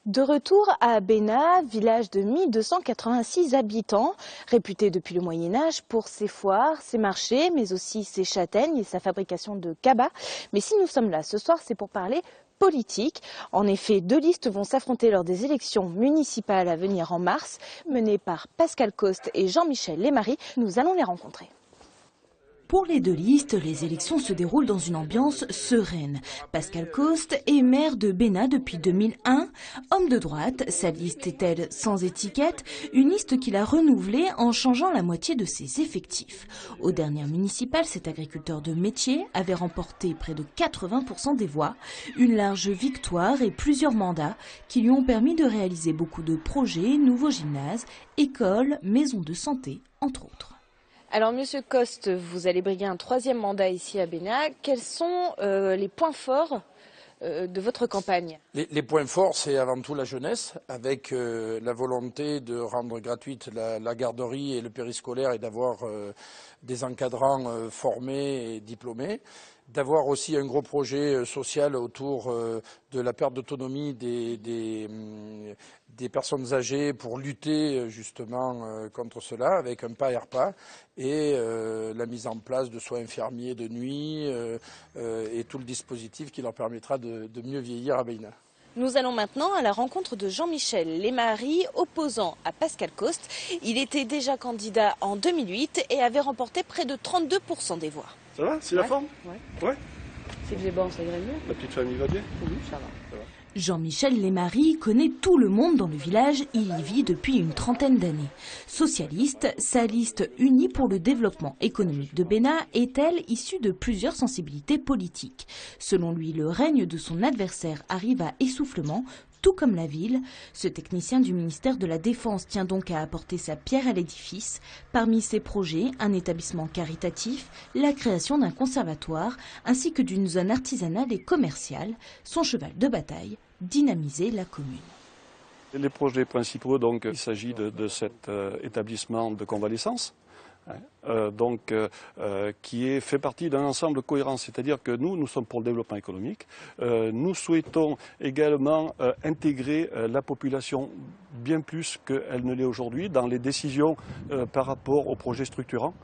De retour à Bénat, village de 1286 habitants, réputé depuis le Moyen-Âge pour ses foires, ses marchés, mais aussi ses châtaignes et sa fabrication de cabas. Mais si nous sommes là ce soir, c'est pour parler politique. En effet, deux listes vont s'affronter lors des élections municipales à venir en mars, menées par Pascal Coste et Jean-Michel Lemarie. Nous allons les rencontrer. Pour les deux listes, les élections se déroulent dans une ambiance sereine. Pascal Coste est maire de Bénat depuis 2001. Homme de droite, sa liste est-elle sans étiquette? Une liste qu'il a renouvelée en changeant la moitié de ses effectifs. Aux dernières municipales, cet agriculteur de métier avait remporté près de 80% des voix. Une large victoire et plusieurs mandats qui lui ont permis de réaliser beaucoup de projets, nouveaux gymnases, écoles, maisons de santé, entre autres. Alors, Monsieur Coste, vous allez briguer un troisième mandat ici à Bénat. Quels sont les points forts de votre campagne? Les points forts, c'est avant tout la jeunesse, avec la volonté de rendre gratuite la garderie et le périscolaire et d'avoir des encadrants formés et diplômés. D'avoir aussi un gros projet social autour de la perte d'autonomie des personnes âgées pour lutter justement contre cela avec un pas et repas et la mise en place de soins infirmiers de nuit et tout le dispositif qui leur permettra de mieux vieillir à Bénat. Nous allons maintenant à la rencontre de Jean-Michel Lemarie, opposant à Pascal Coste. Il était déjà candidat en 2008 et avait remporté près de 32% des voix. Ça va? C'est la forme? Ouais. C'est que j'ai bon, ça irait mieux. La petite famille va bien? Oui, ça va. Jean-Michel Lemarie connaît tout le monde dans le village, il y vit depuis une trentaine d'années. Socialiste, sa liste unie pour le développement économique de Bénat est-elle issue de plusieurs sensibilités politiques. Selon lui, le règne de son adversaire arrive à essoufflement, tout comme la ville. Ce technicien du ministère de la Défense tient donc à apporter sa pierre à l'édifice. Parmi ses projets, un établissement caritatif, la création d'un conservatoire, ainsi que d'une zone artisanale et commerciale. Son cheval de bataille, dynamiser la commune. Les projets principaux, donc, il s'agit de cet établissement de convalescence. Qui fait partie d'un ensemble cohérent, c'est-à-dire que nous sommes pour le développement économique. Nous souhaitons également intégrer la population bien plus qu'elle ne l'est aujourd'hui dans les décisions par rapport aux projets structurants.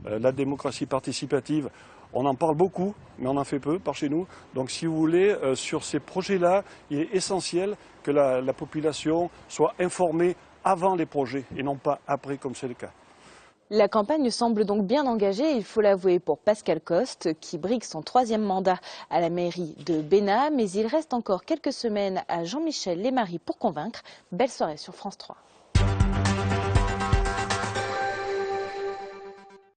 La démocratie participative, on en parle beaucoup, mais on en fait peu par chez nous. Donc si vous voulez, sur ces projets-là, il est essentiel que la population soit informée avant les projets et non pas après comme c'est le cas. La campagne semble donc bien engagée, il faut l'avouer, pour Pascal Coste, qui brigue son troisième mandat à la mairie de Bénat. Mais il reste encore quelques semaines à Jean-Michel Lemarie pour convaincre. Belle soirée sur France 3.